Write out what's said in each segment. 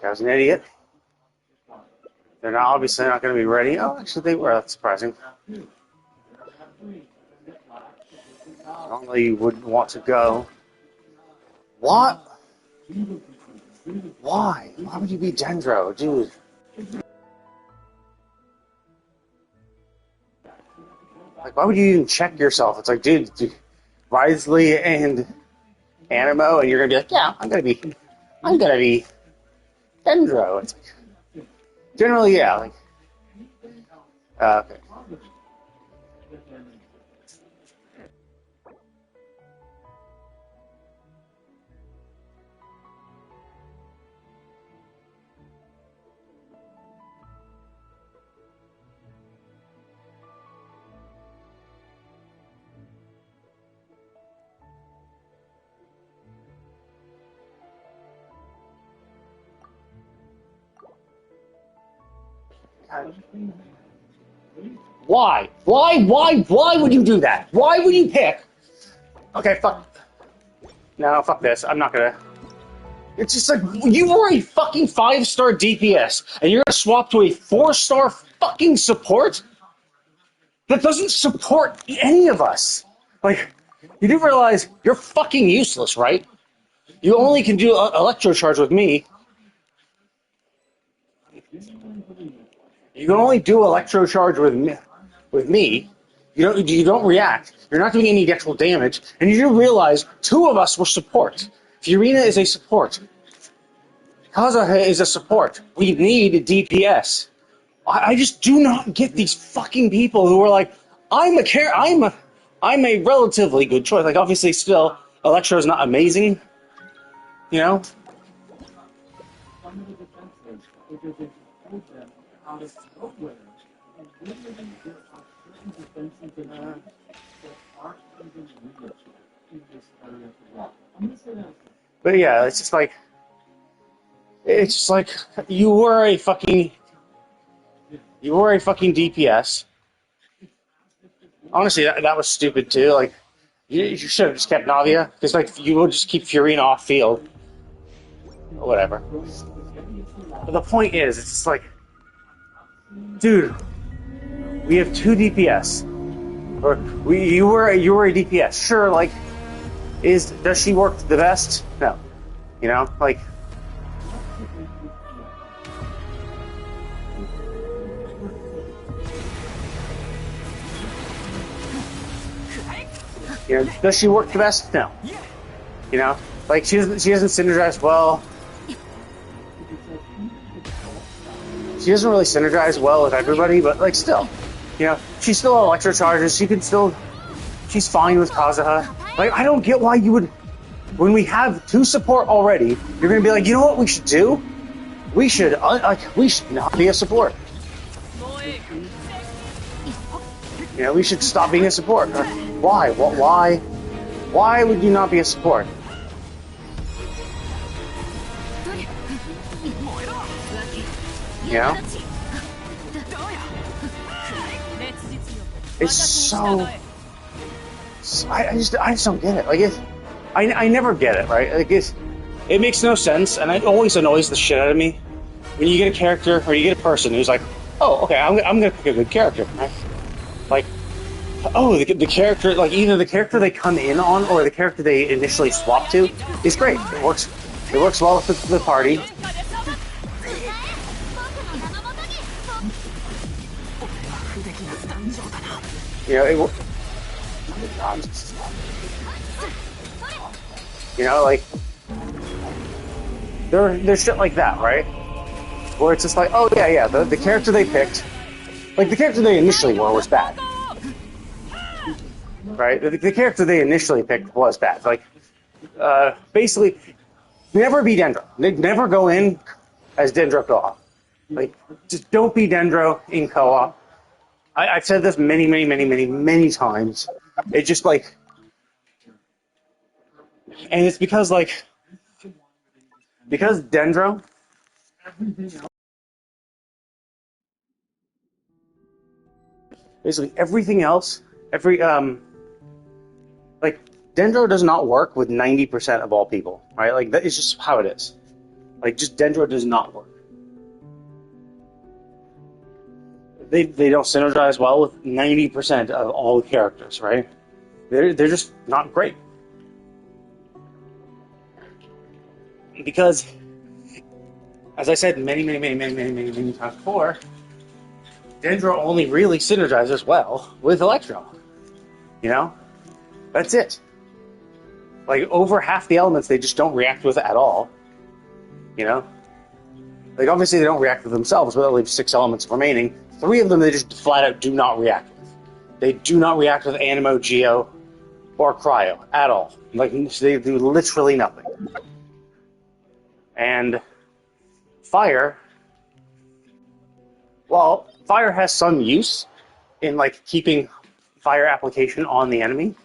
I was an idiot. They're not obviously not going to be ready. Oh, actually, they were. That's surprising. Normally, you wouldn't want to go. What? Why? Why would you be Dendro, dude? Like, why would you even check yourself? It's like, dude, Wisely and Animo, and you're gonna be like, yeah, I'm gonna be Dendro. It's like, generally, yeah, like, okay. Why? Why would you do that? Why would you pick? Okay, fuck. No, fuck this. I'm not gonna. It's just like, you were a fucking 5-star DPS, and you're gonna swap to a 4-star fucking support? That doesn't support any of us. Like, you do realize you're fucking useless, right? You only can do electro charge with me. You can only do electro charge with me. You don't react. You're not doing any actual damage, and you do realize 2 of us were support. Furina is a support. Kazuha is a support. We need a DPS. I just do not get these fucking people who are like, I'm a relatively good choice. Like, obviously, still, Electro is not amazing, you know. But yeah, it's just like you were a fucking DPS. Honestly, that was stupid too. Like, you should have just kept Navia, because like you will just keep Furina off field or whatever. But the point is, it's just like, dude, we have 2 DPS, or you were a DPS. Sure, like, does she work the best? No, you know, like. You know, does she work the best? No. You know, like she doesn't synergize well. She doesn't really synergize well with everybody, but like still, you know, she's still electro charges. She's fine with Kazuha. Like, I don't get why you would, when we have 2 support already, you're gonna be like, you know what we should do? We should not be a support. You know, we should stop being a support. Why? Why would you not be a support? You know? It's so... I just don't get it. Like, I never get it, right? Like, it makes no sense, and it always annoys the shit out of me when you get a character, or you get a person who's like, oh, okay, I'm gonna pick a good character, right? Like, oh, the character, like, either the character they come in on or the character they initially swap to is great. It works well with the party. You know, like, there's shit like that, right? Where it's just like, oh yeah, the character they picked, like the character they initially were was bad. Right? The character they initially picked was bad. Like, basically, never be Dendro. Never go in as Dendro co-op. Like, just don't be Dendro in co-op. I've said this many times. It's just like, and it's because Dendro, basically everything else, like, Dendro does not work with 90% of all people, right? Like, that is just how it is. Like, just Dendro does not work. They don't synergize well with 90% of all the characters, right? They're just not great. Because, as I said many times before, Dendro only really synergizes well with Electro. You know? That's it. Like, over half the elements they just don't react with at all. You know? Like, obviously they don't react with themselves, but that leaves 6 elements remaining. 3 of them they just flat out do not react with. They do not react with Animo, Geo, or Cryo at all. Like, they do literally nothing. And Fire, well, Fire has some use in, like, keeping fire application on the enemy.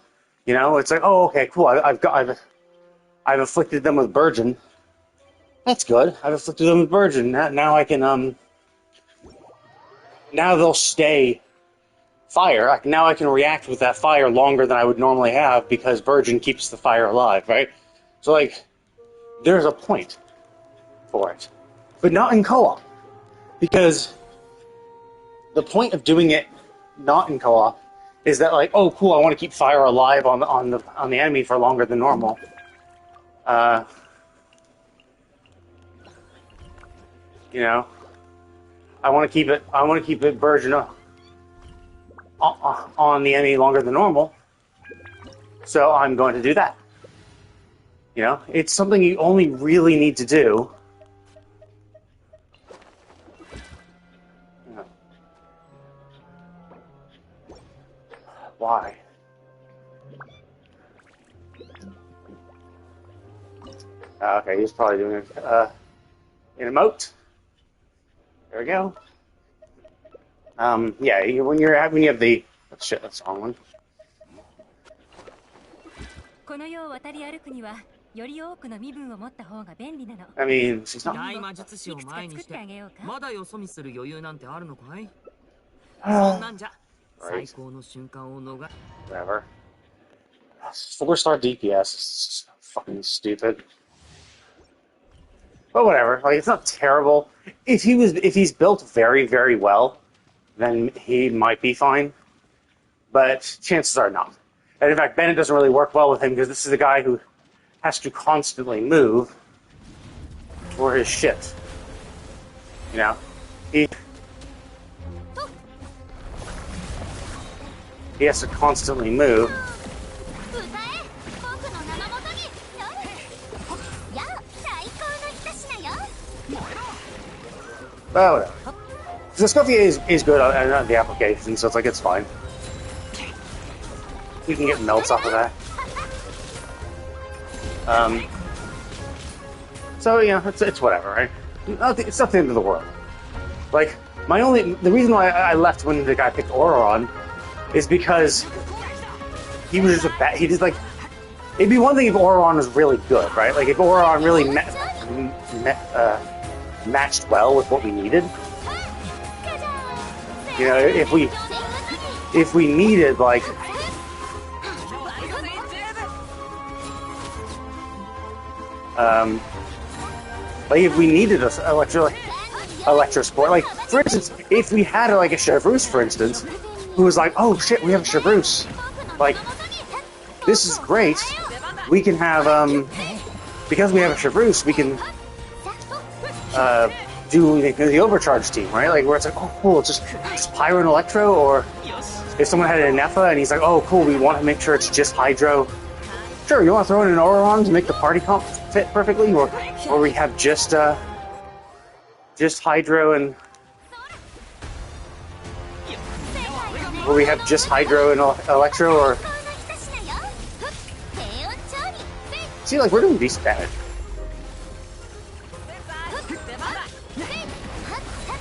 You know, it's like, oh, okay, cool. I've afflicted them with Burgeon. That's good. I've afflicted them with Burgeon. Now I can now they'll stay fire. Now I can react with that fire longer than I would normally have because Burgeon keeps the fire alive, right? So, like, there's a point for it, but not in co-op, because the point of doing it not in co-op is that, like, oh, cool, I want to keep fire alive on the enemy for longer than normal. You know, I want to keep it Burgeon on the enemy longer than normal, so I'm going to do that. You know, it's something you only really need to do. Why? Okay, he's probably doing an emote. There we go. Yeah, when you have the oh, shit, that's the wrong one. I mean, she's not. Right. Whatever. 4-star DPS is fucking stupid. But whatever. Like, it's not terrible. If he's built very, very well, then he might be fine. But chances are not. And in fact, Bennett doesn't really work well with him because this is a guy who has to constantly move for his shit. You know? He has to constantly move. But whatever. The Scuffy is good on the application, so it's like, it's fine. You can get melts off of that. So, you know, it's whatever, right? It's not the end of the world. Like, the reason why I left when the guy picked Auroron is because he was just he just, like, it'd be one thing if Auroron was really good, right? Like, if Auroron really matched well with what we needed. You know, if we needed, like, if we needed a electro sport, like, for instance, if we had like a Chevreuse, for instance, who was like, oh shit, we have a Chevreuse, like, this is great, we can have, because we have a Chevreuse, we can do the overcharge team, right? Like, where it's like, oh cool, it's just Pyro and Electro, or if someone had an Nepha and he's like, oh cool, we want to make sure it's just Hydro. Sure, you want to throw in an Auroron to make the party comp fit perfectly, or we have just Hydro and Electro, or see, like, we're doing decent damage.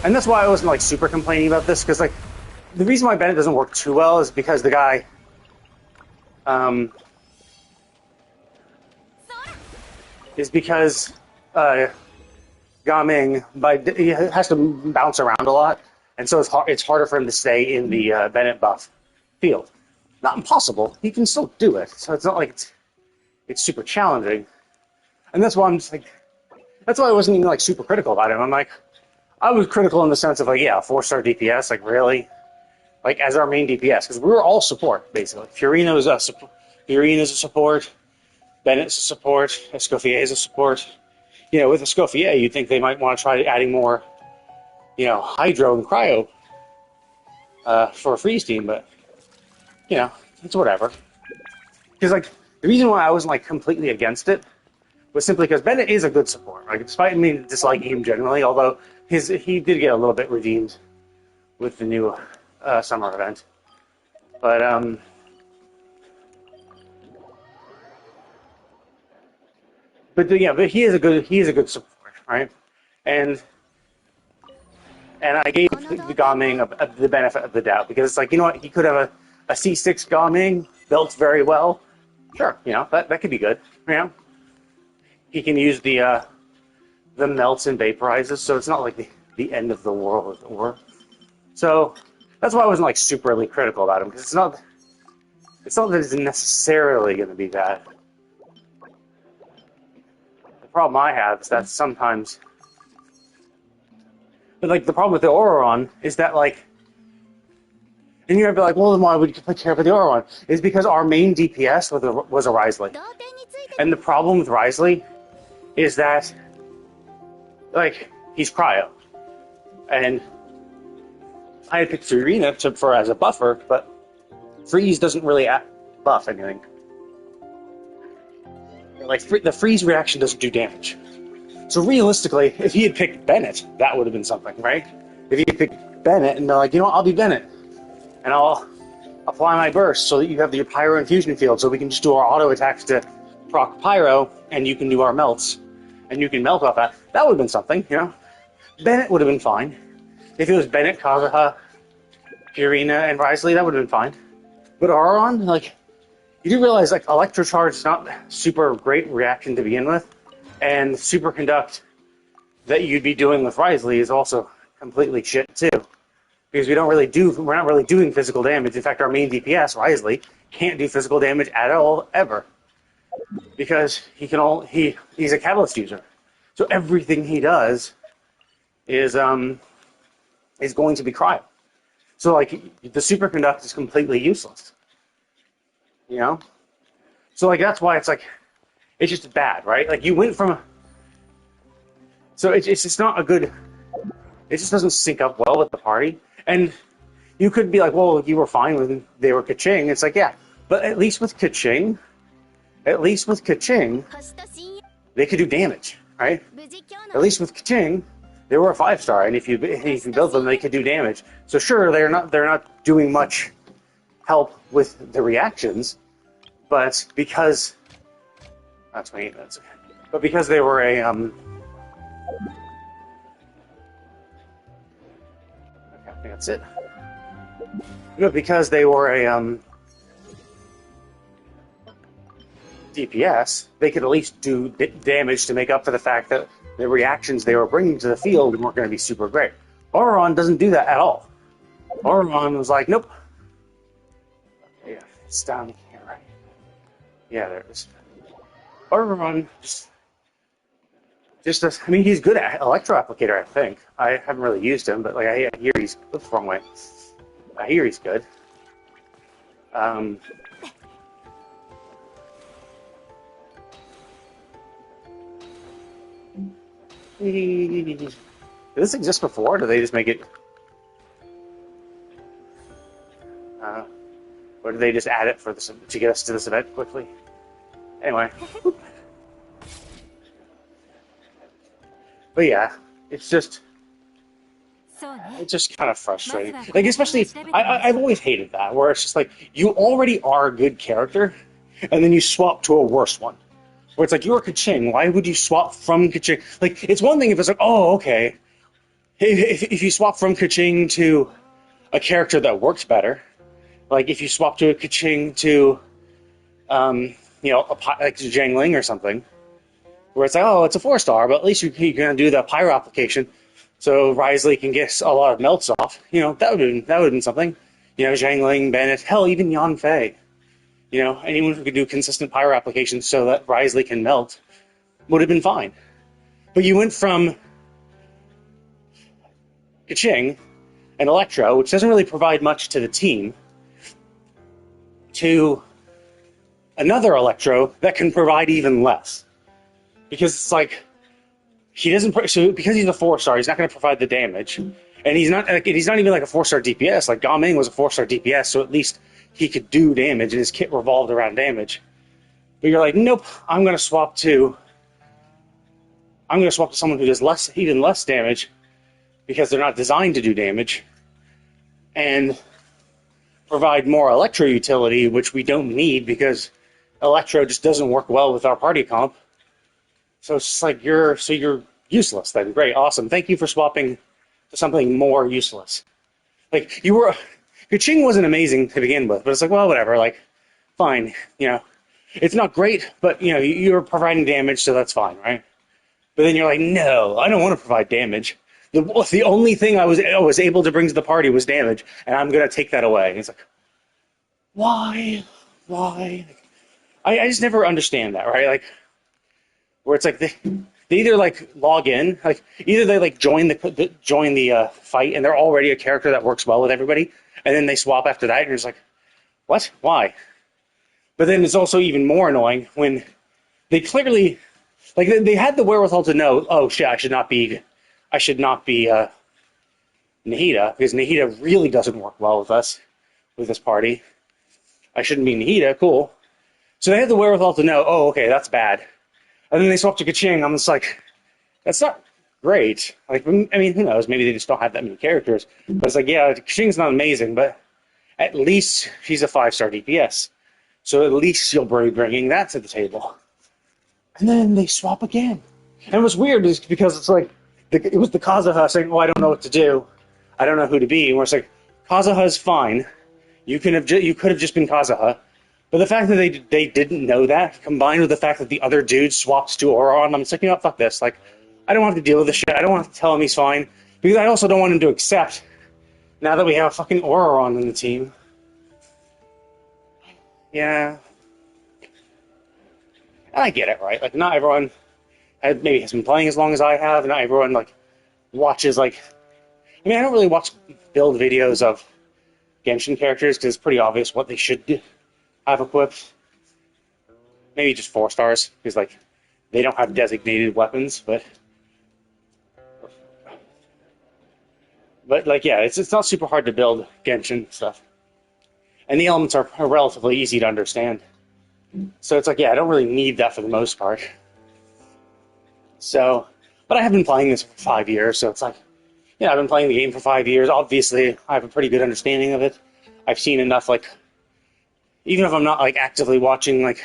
And that's why I wasn't, like, super complaining about this, because, like, the reason why Bennett doesn't work too well is because the guy, Gaming, he has to bounce around a lot, and so it's harder for him to stay in the Bennett buff field. Not impossible, he can still do it, so it's not like it's super challenging. And that's why I'm just like, That's why I wasn't even like super critical about him. I'm like, I was critical in the sense of like, yeah, 4-star DPS, like really, like as our main DPS, because we were all support basically. Fiorino's a support. Bennett's a support. Escoffier is a support. You know, with Escoffier, you'd think they might want to try adding more, you know, Hydro and Cryo for a freeze team, but you know, it's whatever. Because like the reason why I wasn't like completely against it was simply because Bennett is a good support. Like despite me disliking him generally, although he did get a little bit redeemed with the new summer event, but he is a good support, right? And I gave the Gaming the benefit of the doubt because it's like, you know what, he could have a C6 Gaming built very well. Sure, you know, that could be good. You know, he can use the melts and vaporizes, so it's not like the end of the world, as it were. So that's why I wasn't like superly critical about him, because it's not that it's necessarily going to be bad. The problem I have is that sometimes, but like the problem with the Auron is that like, and you're gonna be like, well, then why would you care for the Auron? Is because our main DPS was a Risley, and the problem with Risley is that like he's cryo, and I had picked Serena for as a buffer, but freeze doesn't really buff anything. Like the freeze reaction doesn't do damage. So realistically, if he had picked Bennett, that would have been something, right? If he had picked Bennett and they're like, you know what, I'll be Bennett, and I'll apply my burst so that you have your Pyro Infusion field, so we can just do our auto attacks to proc Pyro, and you can do our melts, and you can melt off that. That would have been something, you know? Bennett would have been fine. If it was Bennett, Kazuha, Fiorina, and Risley, that would have been fine. But Auron, like, you do realize, like, Electrocharge is not super great reaction to begin with, and Superconduct that you'd be doing with Risley is also completely shit, too. Because we're not really doing physical damage. In fact, our main DPS, Risley, can't do physical damage at all, ever. Because he's a catalyst user. So everything he does is going to be cryo. So, like, the Superconduct is completely useless. You know? So, like, that's why it's, like, it's just bad, right? Like, you went from... So, it's just not a good... It just doesn't sync up well with the party. And you could be like, well, you were fine when they were Kaching. It's like, yeah. But at least with Kaching, they could do damage, right? At least with Kaching, they were a 5-star, and if you build them, they could do damage. So sure, they're not doing much help with the reactions, but because that's me. But because they were a okay, I think that's it. But because they were a DPS, they could at least do damage to make up for the fact that the reactions they were bringing to the field weren't going to be super great. Auron doesn't do that at all. Auron was like, nope. Okay, yeah, it's down here, right? Yeah, there it is. Auron just does, I mean, he's good at Electro Applicator, I think. I haven't really used him, but like I hear he's, oops, wrong way. I hear he's good. Did this exist before? Or did they just make it? Or did they just add it for this to get us to this event quickly? Anyway. But yeah, it's just kind of frustrating. Like, especially, I've always hated that, where it's just like, you already are a good character, and then you swap to a worse one. Where it's like, you're Kaching, why would you swap from Kaching? Like, it's one thing if it's like, oh, okay. If you swap from Kaching to a character that works better, like if you swap to a Kaching to, like Zhangling or something, where it's like, oh, it's a 4-star, but at least you're going to do the Pyro application, so Risley can get a lot of melts off. You know, that would have been something. You know, Zhangling, Bennett, hell, even Yanfei. You know, anyone who could do consistent Pyro applications so that Risley can melt would have been fine. But you went from Kaching and Electro, which doesn't really provide much to the team, to another Electro that can provide even less. Because it's like, he doesn't, so because he's a 4-star, he's not going to provide the damage. And he's not even like a 4-star DPS. Like, Gao Ming was a 4-star DPS, so at least he could do damage, and his kit revolved around damage. But you're like, nope, I'm going to swap to someone who does even less damage, because they're not designed to do damage, and provide more Electro utility, which we don't need because Electro just doesn't work well with our party comp. So it's just like, you're useless then. Great, awesome. Thank you for swapping to something more useless. Like, Kaching wasn't amazing to begin with, but it's like, well, whatever, like, fine, It's not great, but, you're providing damage, so that's fine, right? But then you're like, no, I don't want to provide damage. The only thing I was able to bring to the party was damage, and I'm going to take that away. And it's like, why? I just never understand that, right? Like, where it's like, they either, like, log in, like, either they, like, join the fight, and they're already a character that works well with everybody, and then they swap after that, and you're just like, what? Why? But then it's also even more annoying when they clearly, like, they had the wherewithal to know, oh shit, I should not be Nahida, because Nahida really doesn't work well with us, with this party. I shouldn't be Nahida, cool. So they had the wherewithal to know, oh, okay, that's bad. And then they swap to Kaching, I'm just like, that's not great. Like, I mean, who knows, maybe they just don't have that many characters. But it's like, yeah, Kaching's not amazing, but at least she's a 5-star DPS. So at least you'll be bringing that to the table. And then they swap again. And what's weird is because it's like, it was the Kazuha saying, oh, I don't know what to do. I don't know who to be. And we're just like, Kazuha's fine. You could have just been Kazuha. But the fact that they didn't know that, combined with the fact that the other dude swapped to Auron, I'm just like, fuck this. Like, I don't have to deal with this shit. I don't want to tell him he's fine. Because I also don't want him to accept, now that we have a fucking Auron in the team. Yeah. And I get it, right? Like, not everyone maybe has been playing as long as I have. Not everyone, like, watches, like... I mean, I don't really watch build videos of Genshin characters, because it's pretty obvious what they should have equipped. Maybe just 4 stars, because, like, they don't have designated weapons, but like, yeah, it's not super hard to build Genshin stuff. And the elements are relatively easy to understand. So it's like, yeah, I don't really need that for the most part. So, but I have been playing this for 5 years, so it's like, I've been playing the game for 5 years. Obviously, I have a pretty good understanding of it. I've seen enough, like, even if I'm not, like, actively watching, like,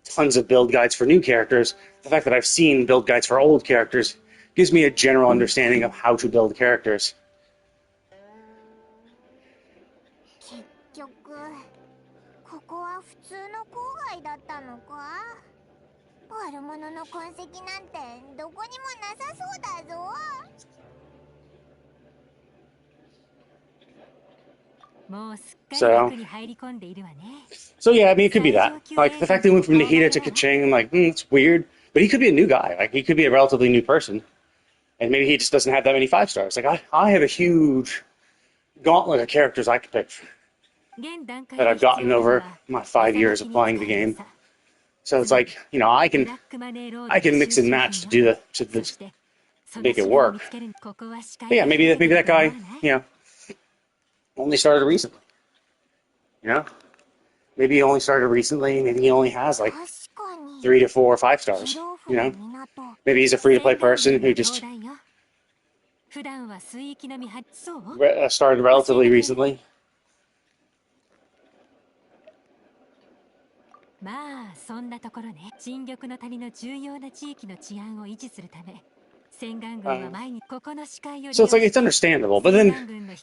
tons of build guides for new characters, the fact that I've seen build guides for old characters gives me a general understanding of how to build characters. ここは普通の郊外だったのか。悪者の痕跡なんてどこにもなさそうだぞ。So yeah, I mean, it could be that. Like, the fact that he went from Nahida to Kaching, I'm like, it's weird. But he could be a new guy. Like, he could be a relatively new person. And maybe he just doesn't have that many 5 stars. Like, I have a huge gauntlet of characters I could pick that I've gotten over my 5 years of playing the game. So it's like, I can mix and match to make it work. But yeah, maybe that guy, only started recently. Maybe he only started recently. Maybe he only has like 3 to 4 or 5 stars. Maybe he's a free-to-play person who just started relatively recently. まあそんなところね。新緑の谷の重要な地域の治安を維持するため、洗顔軍は毎日ここの視界を。So it's like, it's understandable, but then,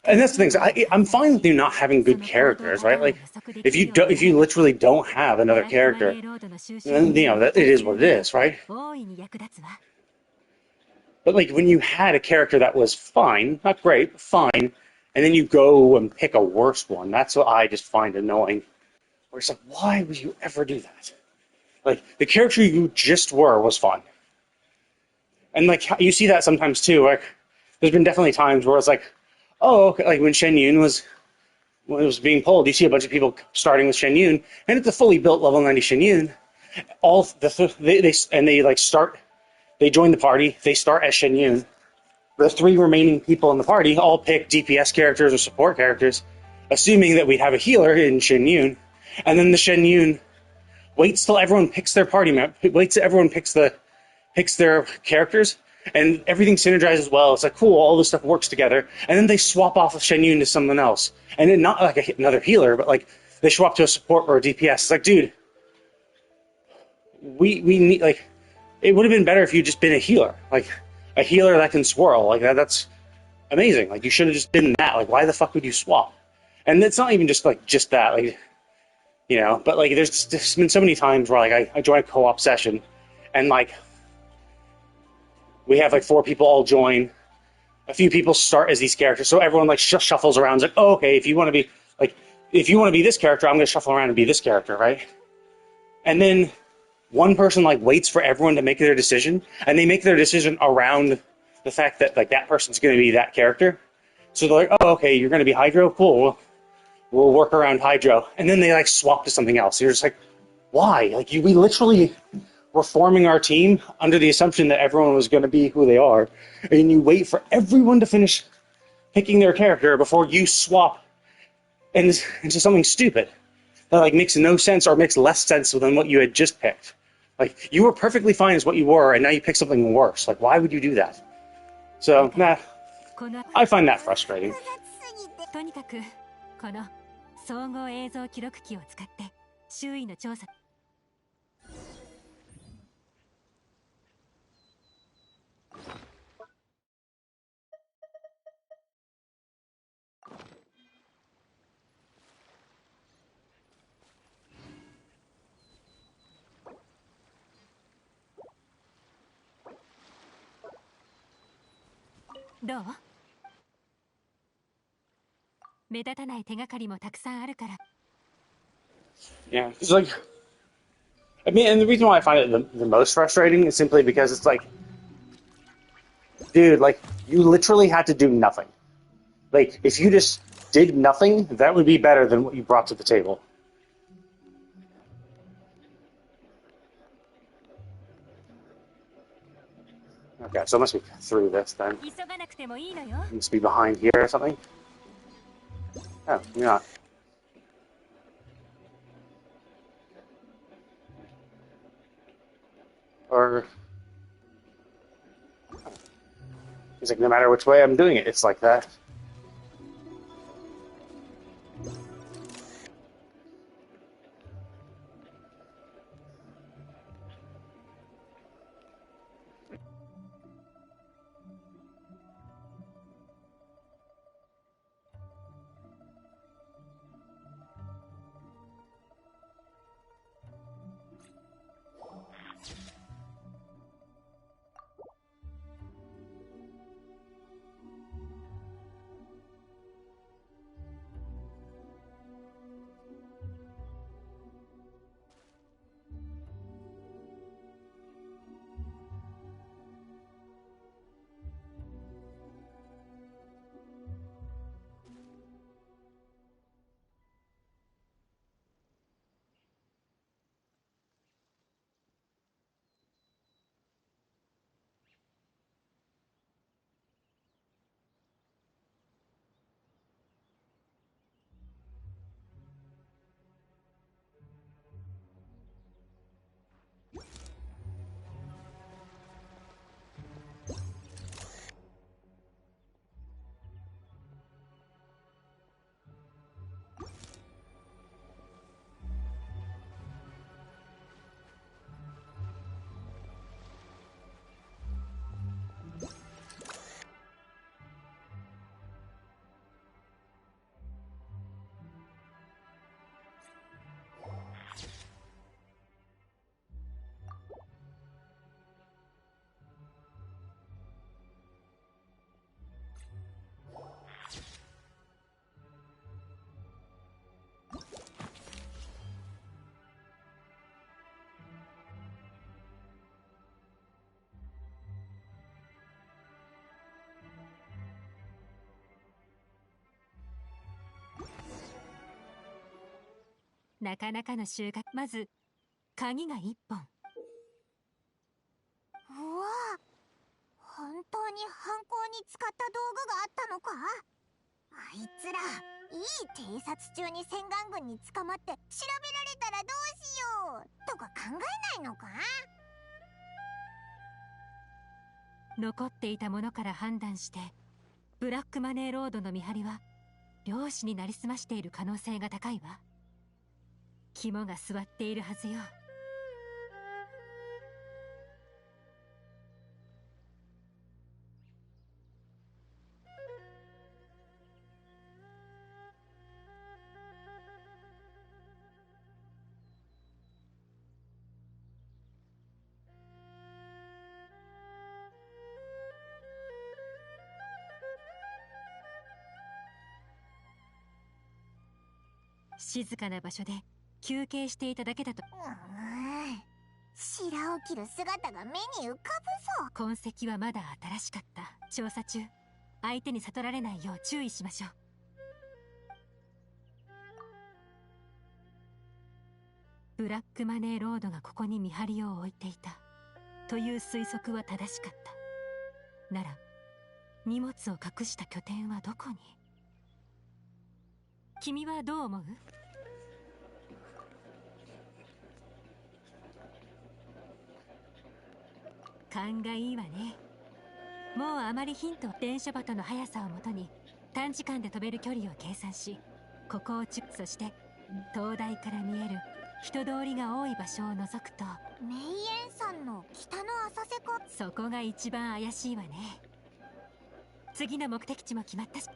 and that's the thing. I'm fine with you not having good characters, right? Like, if you literally don't have another character, then that it is what it is, right? But like, when you had a character that was fine, not great, but fine, and then you go and pick a worse one, that's what I just find annoying. Where it's like, why would you ever do that? Like, the character you just were was fun. And like you see that sometimes too. Like there's been definitely times where it's like, oh, okay, like when Shen Yun was being pulled, you see a bunch of people starting with Shen Yun, and it's a fully built level 90 Shen Yun. All they like start. They join the party. They start as Shen Yun. The three remaining people in the party all pick DPS characters or support characters, assuming that we'd have a healer in Shen Yun, and then the Shen Yun waits till everyone picks their party map, waits till everyone picks their characters, and everything synergizes well. It's like cool, all this stuff works together, and then they swap off of Shen Yun to someone else, and then not like another healer, but like they swap to a support or a DPS. It's like, dude, we need like it would have been better if you'd just been a healer, like a healer that can swirl like that. That's amazing. Like you should have just been that. Like why the fuck would you swap? And it's not even just that. Like but like there's been so many times where like I join a co-op session, and like we have like four people all join. A few people start as these characters, so everyone like shuffles around. It's like, oh, okay, if you want to be this character, I'm going to shuffle around and be this character, right? And then one person like waits for everyone to make their decision, and they make their decision around the fact that like that person's going to be that character. So they're like, oh, okay, you're going to be Hydro, cool. We'll work around Hydro, and then they like swap to something else. You're just like, why? Like we literally were forming our team under the assumption that everyone was going to be who they are, and you wait for everyone to finish picking their character before you swap into something stupid that like makes no sense or makes less sense than what you had just picked. Like you were perfectly fine as what you were, and now you pick something worse. Like why would you do that? So I find that frustrating. とにかくこの総合映像記録機を使って周囲の調査 どう？目立たない手がかりもたくさんあるから。 Yeah, it's like, I mean, and the reason why I find it the most frustrating is simply because it's like, dude, like you literally had to do nothing. Like if you just did nothing, that would be better than what you brought to the table. Okay, so it must be through this then. 急がなくてもいいのよ。 It must be behind here or something. Oh, you're not. Or it's like no matter which way I'm doing it, it's like that. なかなかの収穫。まず鍵が1本。うわ、本当に犯行に使った道具があったのか。あいつらいい偵察中に洗顔軍に捕まって調べられたらどうしようとか考えないのか。残っていたものから判断して、ブラックマネーロードの見張りは漁師になりすましている可能性が高いわ。肝が据わっているはずよ。静かな場所で休憩していただけだと。白を切る姿が目に浮かぶぞ。痕跡はまだ新しかった。調査中、相手に悟られないよう注意しましょう。ブラックマネーロードがここに見張りを置いていたという推測は正しかった。なら荷物を隠した拠点はどこに。君はどう思う？勘がいいわね。もうあまりヒント。電書バトの速さをもとに短時間で飛べる距離を計算し、ここをそして灯台から見える人通りが多い場所を除くと、メイエン山の北の浅瀬か。そこが一番怪しいわね。次の目的地も決まったし。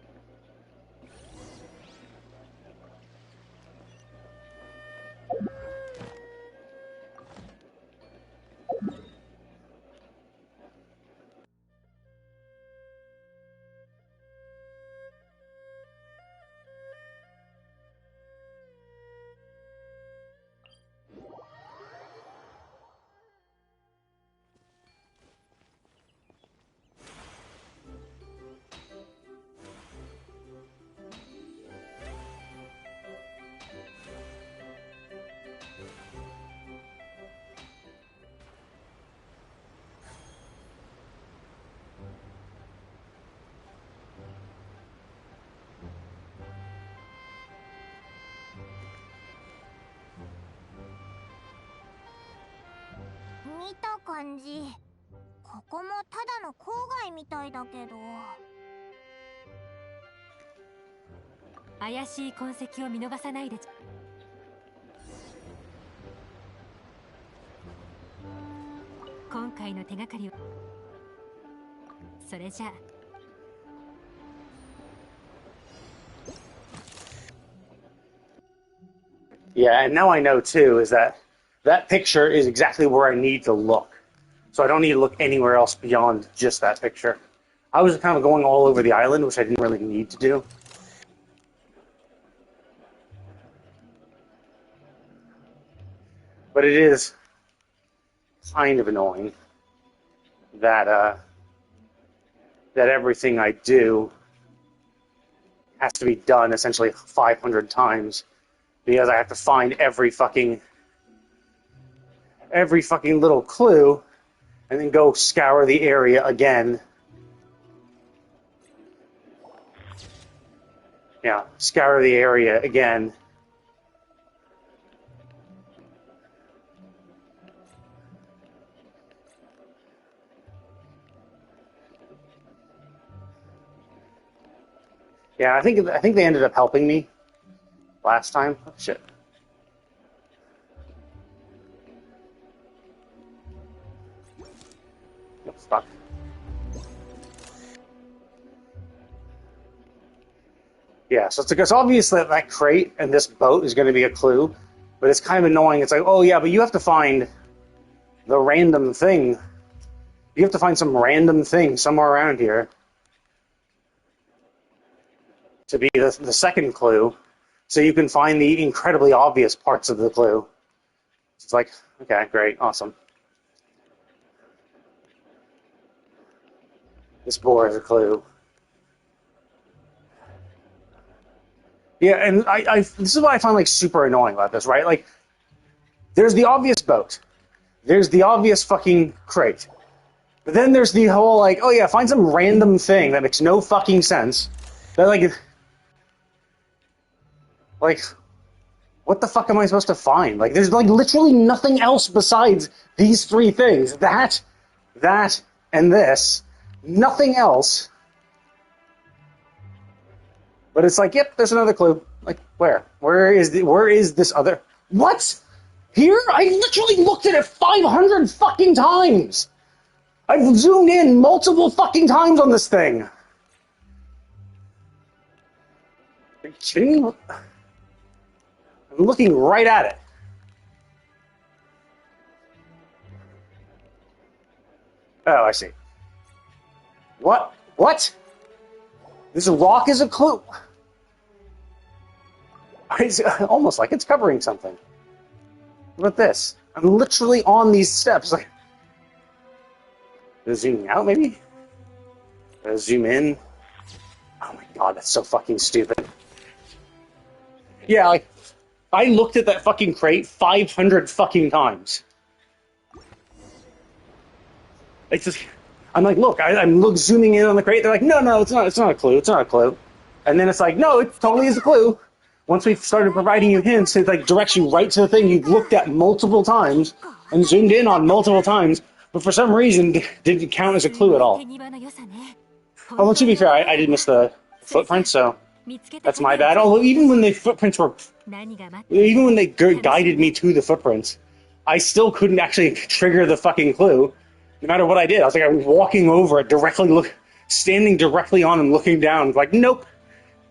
見た感じ、ここもただの郊外みたいだけど。怪しい痕跡を見逃さないで。今回の手がかりを。それじゃあ。Yeah, and now I know too is that that picture is exactly where I need to look. So I don't need to look anywhere else beyond just that picture. I was kind of going all over the island, which I didn't really need to do. But it is kind of annoying that that everything I do has to be done essentially 500 times because I have to find every fucking little clue and then go scour the area again. Yeah, scour the area again. Yeah, I think they ended up helping me last time. Oh, shit. Oh, fuck. Yeah, so it's obvious that that crate and this boat is going to be a clue, but it's kind of annoying. It's like, oh yeah, but you have to find the random thing. You have to find some random thing somewhere around here to be the second clue, so you can find the incredibly obvious parts of the clue. It's like, okay, great, awesome. This boar is a clue. Yeah, and this is what I find like super annoying about this, right? Like, there's the obvious boat, there's the obvious fucking crate, but then there's the whole like, oh yeah, find some random thing that makes no fucking sense. That like, what the fuck am I supposed to find? Like, there's like literally nothing else besides these three things. That, and this. Nothing else. But it's like, yep, there's another clue. Like, where? Where is this other? What? Here? I literally looked at it 500 fucking times! I've zoomed in multiple fucking times on this thing! Are you kidding me? I'm looking right at it. Oh, I see. What? What? This rock is a clue. It's almost like it's covering something. What about this? I'm literally on these steps. Like, zooming out, maybe? Zoom in. Oh my god, that's so fucking stupid. Yeah, like, I looked at that fucking crate 500 fucking times. It's just, I'm like, look, I'm zooming in on the crate. They're like, no, it's not a clue. It's not a clue. And then it's like, no, it totally is a clue. Once we've started providing you hints, it like directs you right to the thing you've looked at multiple times and zoomed in on multiple times, but for some reason didn't count as a clue at all. Although to be fair, I did miss the footprints, so that's my bad. Although even when the footprints were, even when they guided me to the footprints, I still couldn't actually trigger the fucking clue. No matter what I did, I was like, I was walking over it, standing directly on and looking down, like, nope,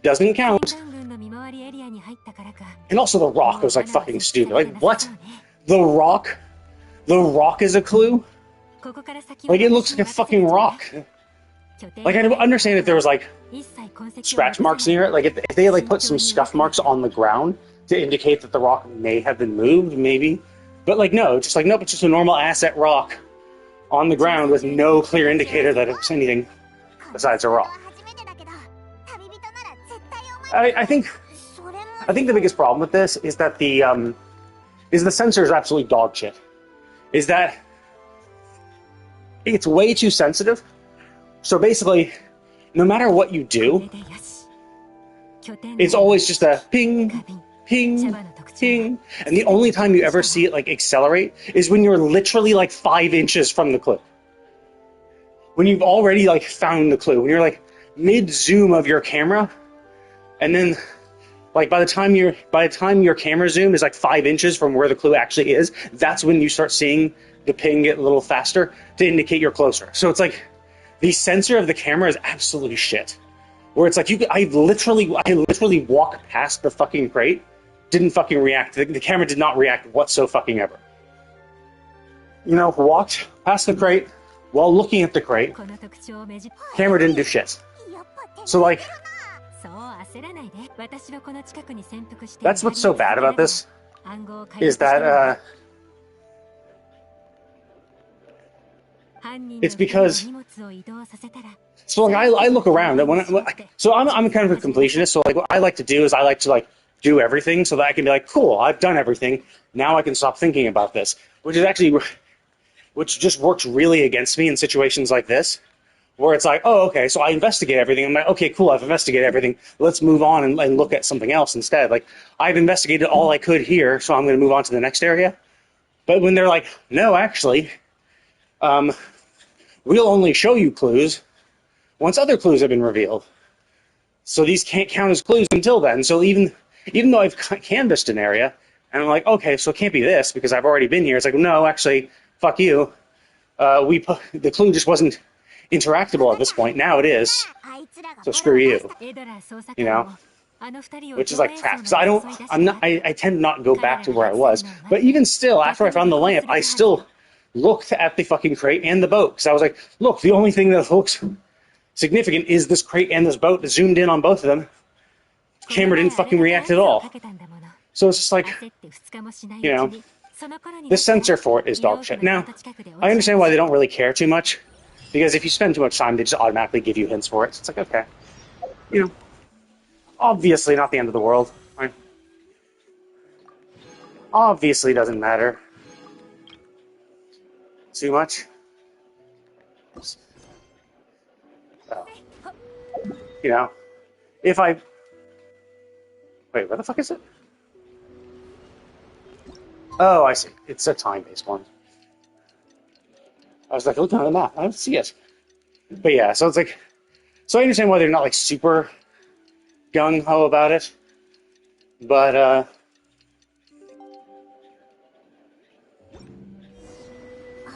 doesn't count. And also the rock was like fucking stupid. Like, what? The rock? The rock is a clue? Like, it looks like a fucking rock. Like, I understand if there was like scratch marks near it, like if they like put some scuff marks on the ground to indicate that the rock may have been moved, maybe. But like, no, just like, nope, it's just a normal asset rock on the ground with no clear indicator that it's anything besides a rock. I think the biggest problem with this is that the sensor is absolutely dog shit. Is that it's way too sensitive. So basically, no matter what you do, it's always just a ping, ping, ping. And the only time you ever see it like accelerate is when you're literally like 5 inches from the clue. When you've already like found the clue. When you're like mid-zoom of your camera, and then like by the time your camera zoom is like 5 inches from where the clue actually is, that's when you start seeing the ping get a little faster to indicate you're closer. So it's like the sensor of the camera is absolutely shit. Where it's like I literally walked past the fucking crate, didn't fucking react. The camera did not react whatsoever. You know, walked past the crate while looking at the crate. Camera didn't do shit. So like, that's what's so bad about this, is that it's because, so like I look around and so I'm kind of a completionist, so like what I like to do is I like to like do everything so that I can be like, cool, I've done everything, now I can stop thinking about this, which just works really against me in situations like this, where it's like, oh, okay, so I investigate everything. I'm like, okay, cool, I've investigated everything. Let's move on and look at something else instead. Like, I've investigated all I could here, so I'm going to move on to the next area. But when they're like, no, actually, we'll only show you clues once other clues have been revealed. So these can't count as clues until then. So even though I've canvassed an area, and I'm like, okay, so it can't be this because I've already been here. It's like, no, actually, fuck you. The clue just wasn't interactable at this point. Now it is. So screw you. You know? Which is like crap. So I tend not to go back to where I was. But even still, after I found the lamp, I still looked at the fucking crate and the boat. Because I was like, look, the only thing that looks significant is this crate and this boat. Zoomed in on both of them. Camera didn't fucking react at all. So it's just like, you know, the sensor for it is dog shit. Now, I understand why they don't really care too much. Because if you spend too much time, they just automatically give you hints for it. So it's like, okay. You know, obviously not the end of the world. Right? Obviously doesn't matter too much. So, you know, if I... Wait, where the fuck is it? Oh, I see. It's a time-based one. I was like, looking at the map. I don't see it. But yeah, so it's like... So I understand why they're not, like, super gung-ho about it. But, あ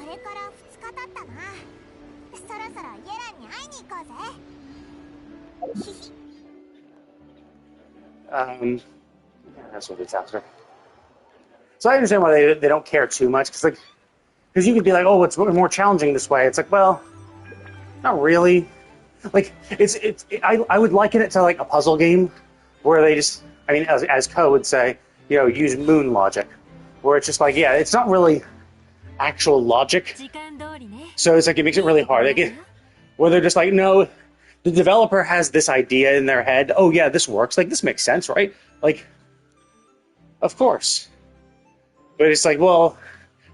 れから2日経ったな。そろそろイェランに会いに行こうぜ。ひひ。yeah, that's what it's after. So I understand why they don't care too much, because you could be like, oh, it's more challenging this way. It's like, well, not really. Like, I would liken it to like a puzzle game where they just, I mean, as Ko would say, you know, use moon logic, where it's just like, yeah, it's not really actual logic. So it's like, it makes it really hard. Like, where they're just like, no, the developer has this idea in their head. Oh yeah, this works. Like, this makes sense, right? Like, of course. But it's like, well,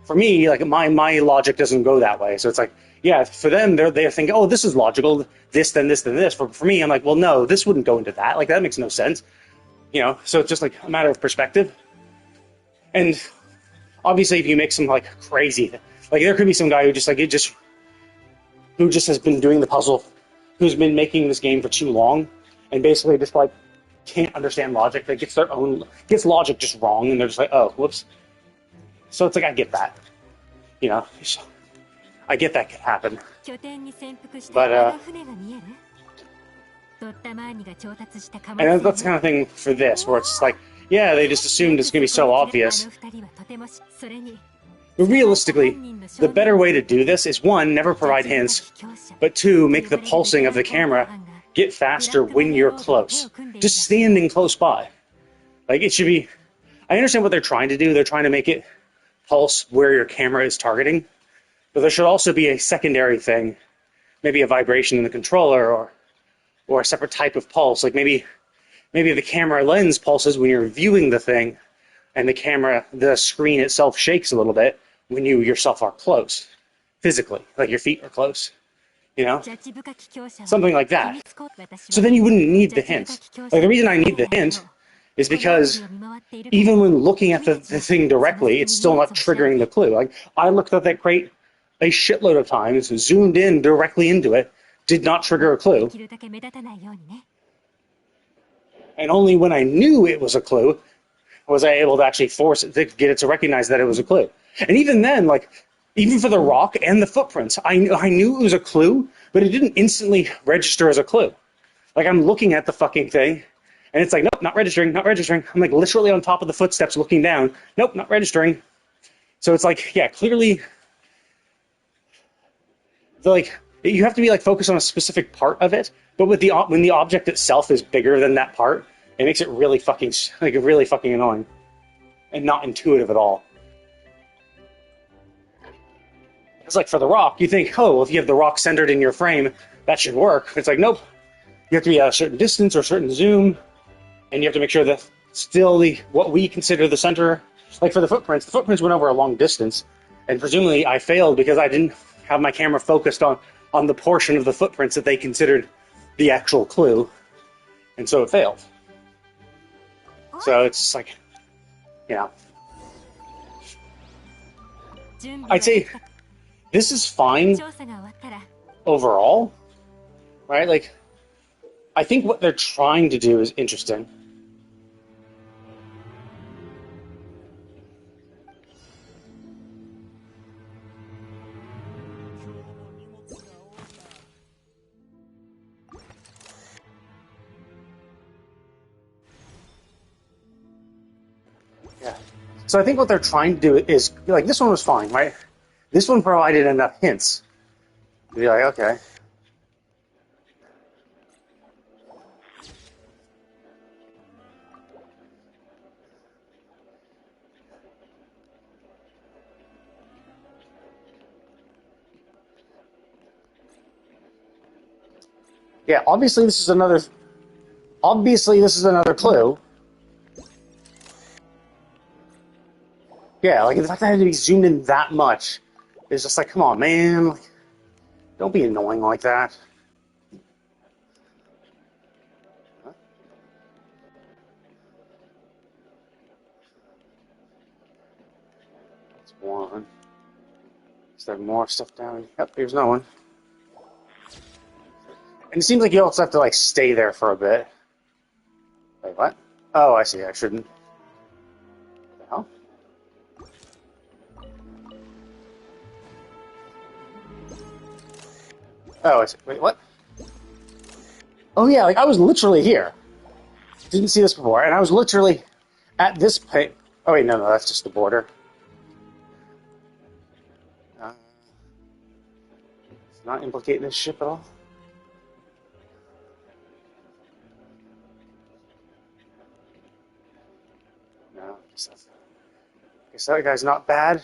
for me, like my logic doesn't go that way. So it's like, yeah, for them, they're thinking, oh, this is logical. This, then this, then this. For me, I'm like, well, no, this wouldn't go into that. Like, that makes no sense. You know, so it's just like a matter of perspective. And obviously, if you make some like crazy, like there could be some guy who just who just has been doing the puzzle, who's been making this game for too long, and basically just like can't understand logic. That gets logic just wrong, and they're just like, oh, whoops. So it's like, I get that, you know, I get that could happen. But and that's the kind of thing for this, where it's like, yeah, they just assumed it's gonna be so obvious. But realistically, the better way to do this is, one, never provide hints, but two, make the pulsing of the camera get faster when you're close. Just standing close by. Like, it should be... I understand what they're trying to do. They're trying to make it pulse where your camera is targeting. But there should also be a secondary thing, maybe a vibration in the controller, or a separate type of pulse. Like, maybe the camera lens pulses when you're viewing the thing, and the screen itself shakes a little bit when you yourself are close, physically, like your feet are close, you know? Something like that. So then you wouldn't need the hint. Like, the reason I need the hint is because even when looking at the thing directly, it's still not triggering the clue. Like, I looked at that crate a shitload of times, zoomed in directly into it, did not trigger a clue. And only when I knew it was a clue was I able to actually force it to get it to recognize that it was a clue. And even then, like, even for the rock and the footprints, I knew it was a clue, but it didn't instantly register as a clue. Like, I'm looking at the fucking thing, and it's like, nope, not registering, not registering. I'm like literally on top of the footsteps looking down. Nope, not registering. So it's like, yeah, clearly, you have to be like focused on a specific part of it, but when the object itself is bigger than that part, it makes it really fucking annoying and not intuitive at all. It's like for the rock, you think, oh, well, if you have the rock centered in your frame, that should work. It's like, nope. You have to be at a certain distance or a certain zoom, and you have to make sure that still what we consider the center. Like for the footprints went over a long distance, and presumably I failed because I didn't have my camera focused on the portion of the footprints that they considered the actual clue, and so it failed. So it's like, you know, I'd say this is fine overall, right? Like, I think what they're trying to do is interesting. Yeah. So I think what they're trying to do is, like, this one was fine, right? This one provided enough hints to be like, okay. Yeah, obviously this is another obviously this is another clue. Yeah, like the fact that I had to be zoomed in that much is just like, come on, man. Like, don't be annoying like that. That's one. Is there more stuff down here? Yep, here's no one. And it seems like you also have to, like, stay there for a bit. Wait, what? Oh, I see. I shouldn't. What the hell? Oh, I see. Wait, what? Oh, yeah, like, I was literally here. Didn't see this before, and I was literally at this point. Oh, wait, no, that's just the border. It's not implicating this ship at all. No, guess that guy's not bad.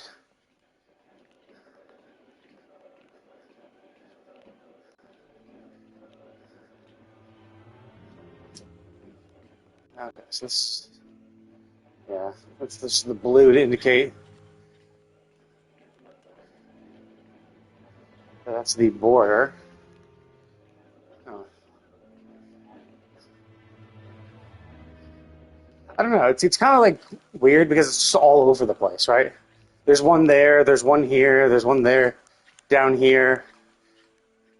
Okay, so this, yeah, that's just the blue to indicate that that's the border. Oh. I don't know. It's kind of like weird because it's just all over the place, right? There's one there, there's one here, there's one there, down here,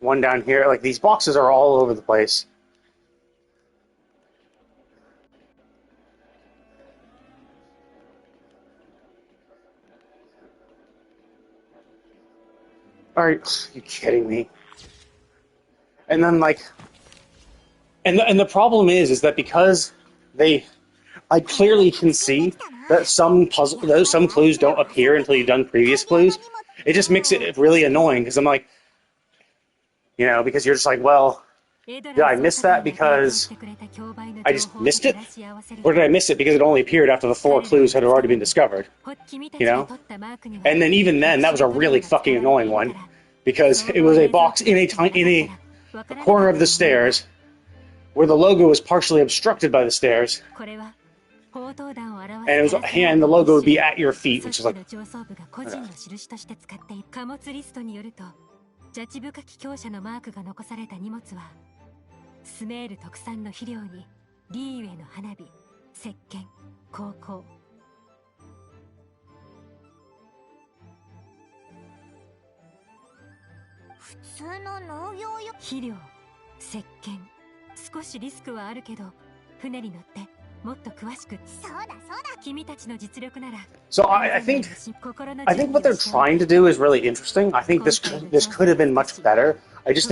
one down here. Like these boxes are all over the place. Are you kidding me? And then like, and the problem is that because I clearly can see that some clues don't appear until you've done previous clues. It just makes it really annoying because I'm like, because you're just like, well, did I miss that because I just missed it? Or did I miss it because it only appeared after the 4 clues had already been discovered? And then even then, that was a really fucking annoying one because it was a box in a corner of the stairs where the logo was partially obstructed by the stairs. And the logo would be at your feet, which is like... So I think what they're trying to do is really interesting. I think this could have been much better. I just think